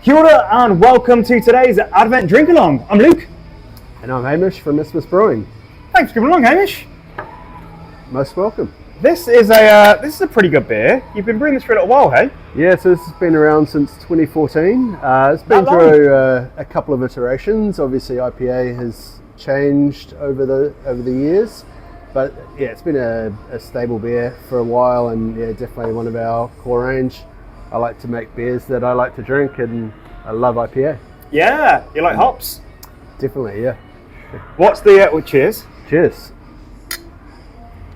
Kia ora and welcome to today's Advent Drink Along. I'm Luke. And I'm Hamish from Isthmus Brewing. Thanks for coming along, Hamish. Most welcome. This is a pretty good beer. You've been brewing this for a little while, hey? Yeah, so this has been around since 2014. It's been through a couple of iterations. Obviously, IPA has changed over the years, but yeah, it's been a stable beer for a while, and yeah, definitely one of our core range. I like to make beers that I like to drink, and I love IPA. Yeah, you like hops? Definitely, yeah. What's the cheers? Cheers.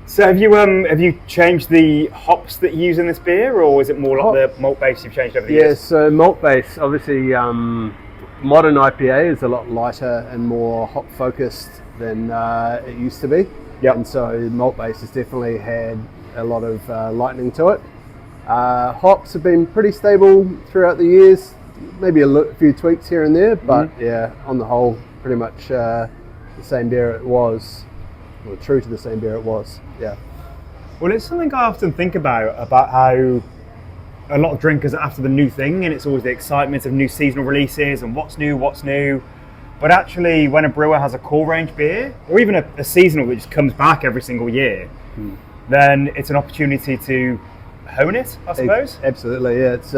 So have you changed the hops that you use in this beer, or is it more like the malt base you've changed over the years? Yeah, so malt base, obviously modern IPA is a lot lighter and more hop focused than it used to be. Yep. And so malt base has definitely had a lot of lightning to it. Hops have been pretty stable throughout the years, maybe a few tweaks here and there, but yeah, on the whole, pretty much the same beer it was, or true to the same beer it was, yeah. Well, it's something I often think about how a lot of drinkers are after the new thing, and it's always the excitement of new seasonal releases and what's new. But actually, when a brewer has a core range beer, or even a seasonal that just comes back every single year, then it's an opportunity to hone it, I suppose. Absolutely, yeah. It's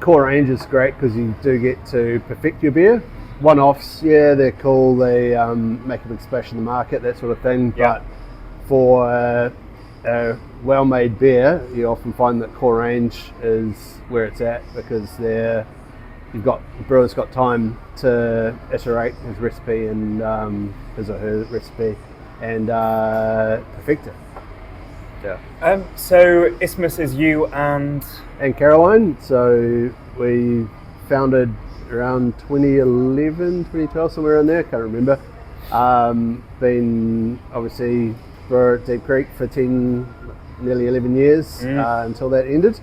core range is great because you do get to perfect your beer. One-offs, yeah, they're cool. They make a big splash in the market, that sort of thing. Yeah. But for a well-made beer, you often find that core range is where it's at because the brewer's got time to iterate his recipe and his or her recipe and perfect it. Yeah. So Isthmus is you and Caroline. So we founded around 2011, 2012, somewhere around there. Can't remember. Been obviously brewer at Deep Creek for nearly 11 years until that ended.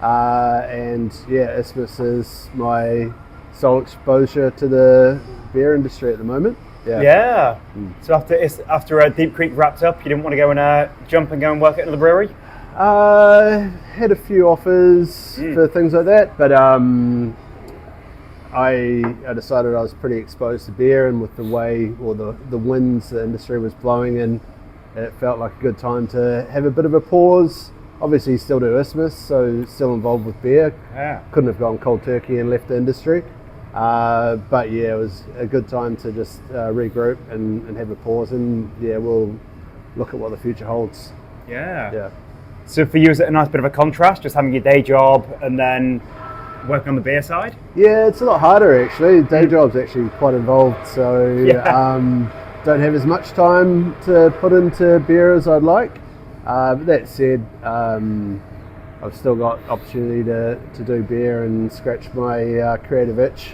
And yeah, Isthmus is my sole exposure to the beer industry at the moment. Yeah. So after Deep Creek wrapped up, you didn't want to go and jump and go and work at another brewery? Had a few offers for things like that, but I decided I was pretty exposed to beer, and with the way or the winds the industry was blowing in, it felt like a good time to have a bit of a pause. Obviously still do Isthmus, so still involved with beer. Yeah. Couldn't have gone cold turkey and left the industry. But yeah, it was a good time to just regroup and have a pause, and yeah, we'll look at what the future holds. Yeah. So for you, is it a nice bit of a contrast, just having your day job and then working on the beer side? Yeah, it's a lot harder actually. Day job's actually quite involved, so don't have as much time to put into beer as I'd like. But that said, I've still got opportunity to do beer and scratch my creative itch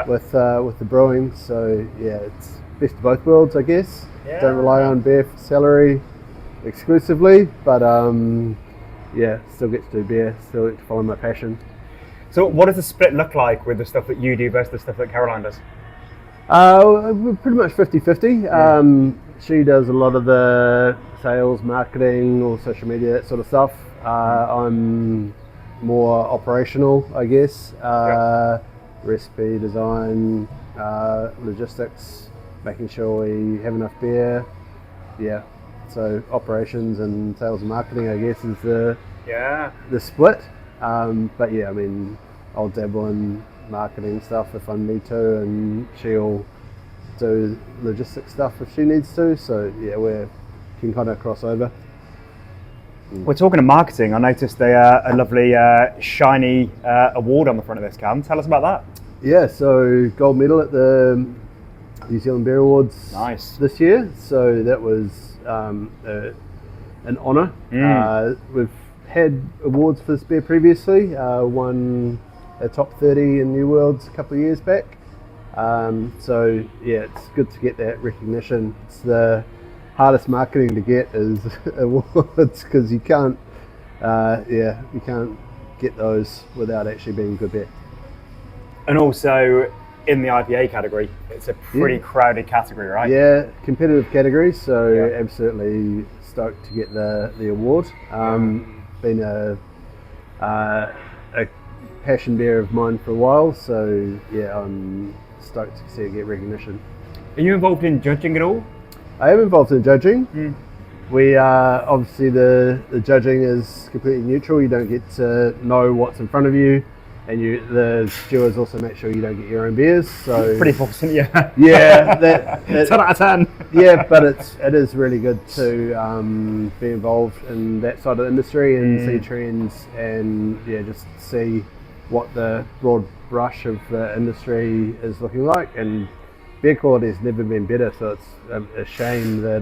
with the brewing. So yeah, it's best of both worlds, I guess. Yeah. Don't rely on beer for salary exclusively, but yeah, still get to do beer, still get to follow my passion. So what does the split look like with the stuff that you do versus the stuff that Caroline does? We're pretty much 50-50. She does a lot of the sales, marketing, or social media, that sort of stuff. I'm more operational, I guess. Recipe design, logistics, making sure we have enough beer. Yeah, so operations and sales and marketing, I guess, is the split. But yeah, I mean, I'll dabble in marketing stuff if I need to, and she'll do logistics stuff if she needs to. So yeah, we can kind of cross over. We're talking of marketing. I noticed a lovely shiny award on the front of this can. Tell us about that. Yeah, so gold medal at the New Zealand Beer Awards this year. So that was an honour. We've had awards for this beer previously. Won a top 30 in New Worlds a couple of years back. So yeah, it's good to get that recognition. It's the hardest marketing to get is awards because you can't get those without actually being good beer. And also in the IPA category, it's a pretty crowded category, right? Yeah, competitive category. So absolutely stoked to get the award. Been a passion beer of mine for a while. So yeah, I'm stoked to see it get recognition. Are you involved in judging at all? I am involved in judging. We obviously the judging is completely neutral. You don't get to know what's in front of you, and the stewards also make sure you don't get your own beers. So Pretty fortunate, yeah. yeah, that 10 out of 10. yeah, but it is really good to be involved in that side of the industry and see trends and yeah, just see what the broad brush of the industry is looking like. And beer quality has never been better, so it's a shame that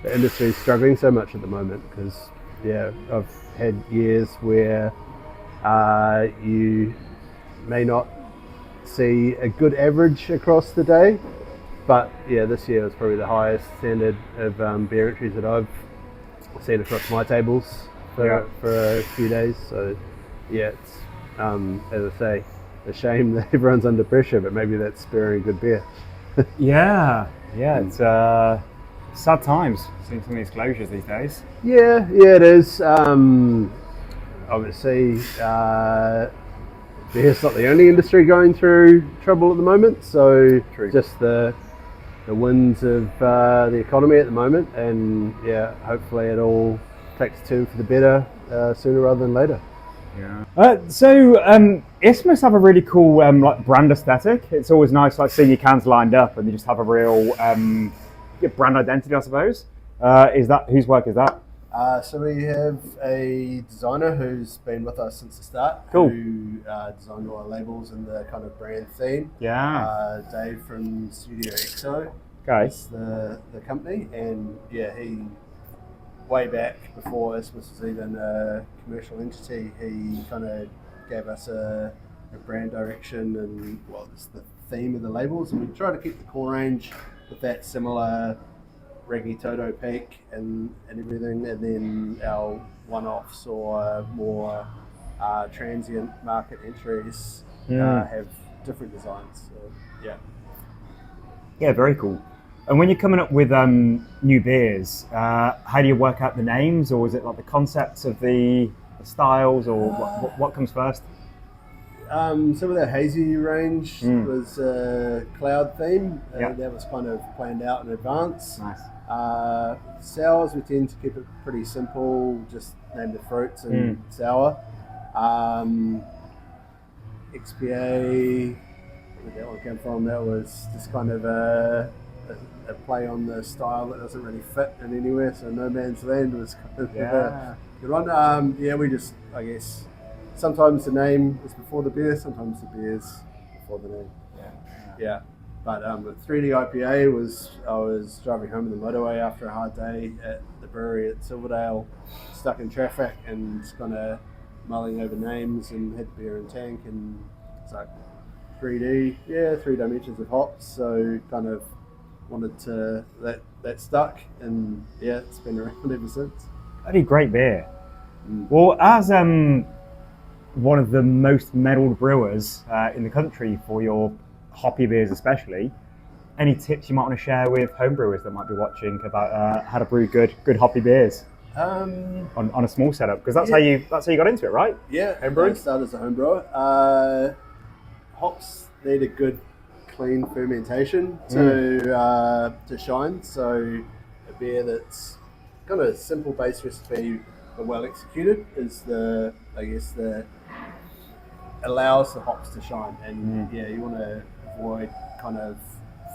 the industry is struggling so much at the moment, because yeah, I've had years where you may not see a good average across the day, but yeah, this year was probably the highest standard of beer entries that I've seen across my tables for a few days. So yeah, it's as I say, a shame that everyone's under pressure, but maybe that's spurring good beer. Yeah, it's sad times seeing some of these closures these days. Yeah, it is. Obviously, beer's not the only industry going through trouble at the moment. So just the winds of the economy at the moment, and yeah, hopefully it all takes a turn for the better sooner rather than later. Yeah. So Isthmus have a really cool like brand aesthetic. It's always nice like seeing your cans lined up and they just have a real brand identity, I suppose. Is that whose work is that? So we have a designer who's been with us since the start. Cool. Who designed all our labels and the kind of brand theme. Yeah. Dave from Studio XO. Okay. It's the company, and yeah, he way back before Isthmus was even a commercial entity, he kind of gave us a brand direction and it's the theme of the labels, and we try to keep the core range with that similar Reggie Toto peak and everything, and then our one-offs or more transient market entries have different designs. So, Yeah, very cool. And when you're coming up with new beers, how do you work out the names, or is it like the concepts of the styles, or what comes first? So with our hazy range was a cloud theme. That was kind of planned out in advance. Nice. Sours, we tend to keep it pretty simple, just name the fruits and sour. XPA, where did that one come from? That was just kind of a play on the style that doesn't really fit in anywhere, so No Man's Land was kind of a good one. We just, I guess, sometimes the name is before the beer, sometimes the beer is before the name. Yeah. But with 3D IPA I was driving home in the motorway after a hard day at the brewery at Silverdale, stuck in traffic and just kind of mulling over names, and had the beer in tank, and it's like 3D, 3 dimensions of hops, so kind of wanted to, that stuck, and yeah, it's been around ever since. Bloody great beer. Well, as one of the most medalled brewers in the country for your hoppy beers especially, any tips you might want to share with home brewers that might be watching about how to brew good hoppy beers on a small setup? Because that's how you got into it, right? Yeah, homebrewing. I started as a home brewer. Hops need a good clean fermentation to shine. So a beer that's kind of a simple base recipe but well executed is the allows the hops to shine. And you want to avoid kind of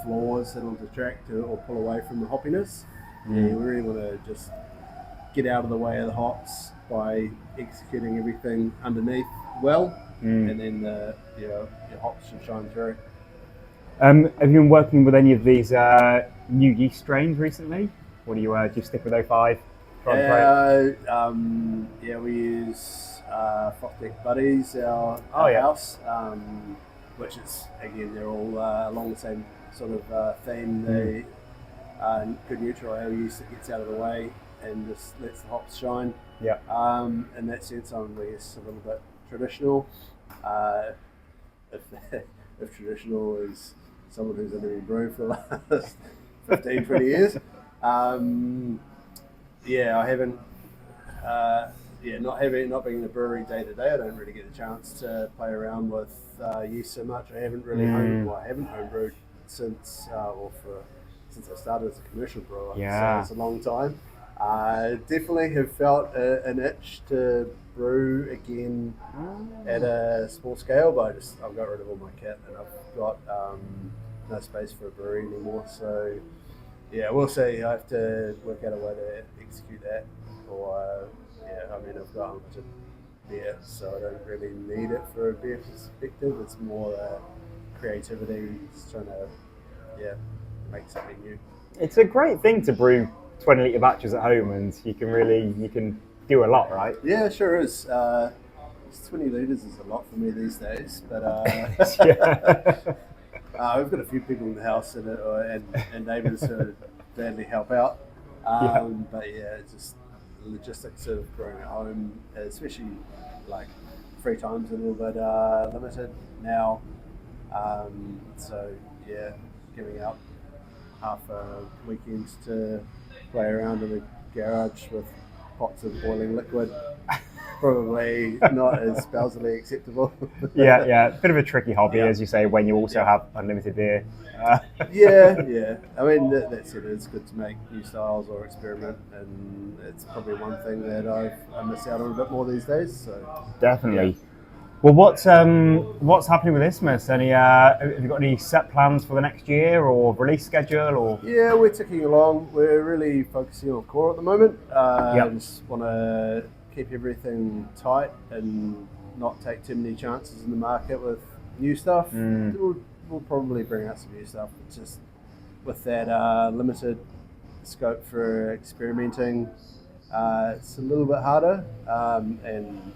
flaws that'll detract or pull away from the hoppiness. You really want to just get out of the way of the hops by executing everything underneath well, and then your hops should shine through. Have you been working with any of these new yeast strains recently? Or do you stick with 05? We use Frothic Buddies, our house, which is, again, they're all along the same sort of theme. They good neutral ale yeast that gets out of the way and just lets the hops shine. In that sense, I'm a little bit traditional. If traditional is someone who's only been brewing for the last 15-20 years. I haven't not being in the brewery day to day, I don't really get a chance to play around with yeast so much. I haven't really I haven't homebrewed since since I started as a commercial brewer. Yeah. So it's a long time. Definitely have felt an itch to brew again at a small scale, but I've got rid of all my kit and I've got no space for a brewery anymore. So yeah, we'll see. I have to work out a way to execute that. Or I've got unlimited beer, so I don't really need it for a beer perspective. It's more creativity, just trying to make something new. It's a great thing to brew 20-litre batches at home, and you can do a lot, right? Yeah, sure is. 20 litres is a lot for me these days, but we've got a few people in the house and neighbours who gladly help out. But yeah, it's just logistics of brewing at home, especially like free time's a little bit limited now. So yeah, giving up half weekends to play around in the garage with pots of boiling liquid. Probably not as spousally acceptable. yeah, bit of a tricky hobby, as you say, when you also have unlimited beer. Yeah. I mean, that's it. It's good to make new styles or experiment, and it's probably one thing that I miss out on a bit more these days. So definitely. Yeah. Well, what's happening with Isthmus? Have you got any set plans for the next year or release schedule? Or yeah, we're ticking along. We're really focusing on core at the moment. Just want to keep everything tight and not take too many chances in the market with new stuff. We'll probably bring out some new stuff, but just with that limited scope for experimenting, it's a little bit harder. And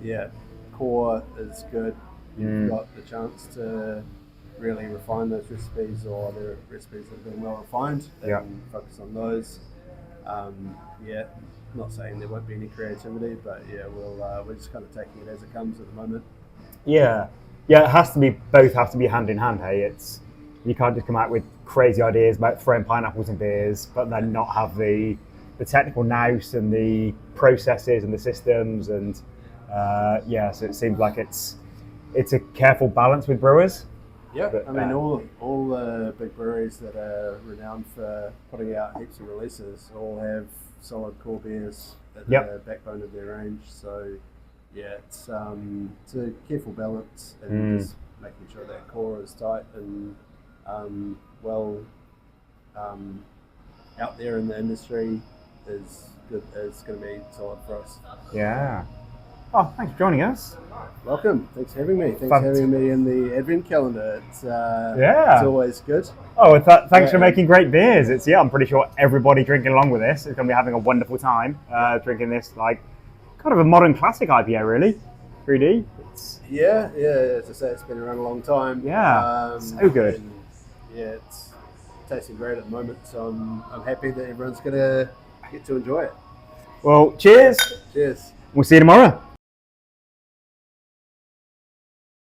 yeah, core is good. You've got the chance to really refine those recipes, or the recipes that have been well refined, and focus on those. Not saying there won't be any creativity, but we're just kind of taking it as it comes at the moment. Yeah, it has to be. Both have to be hand in hand. Hey, you can't just come out with crazy ideas about throwing pineapples in beers, but then not have the technical nous and the processes and the systems and so it seems like it's a careful balance with brewers. Yeah, I mean all the big breweries that are renowned for putting out heaps of releases all have solid core beers at the backbone of their range. So yeah, it's a careful balance and just making sure that core is tight and out there in the industry is good. Is going to be solid for us. Yeah. Oh, thanks for joining us. Welcome. Thanks for having me. Thanks for having me in the Advent calendar. It's always good. Oh, thanks for making great beers. I'm pretty sure everybody drinking along with this is going to be having a wonderful time drinking this, like, kind of a modern classic IPA, really. 3D. Yeah. As I say, it's been around a long time. Yeah. So good. And, it's tasting great at the moment. So I'm happy that everyone's going to get to enjoy it. Well, cheers. Cheers. We'll see you tomorrow.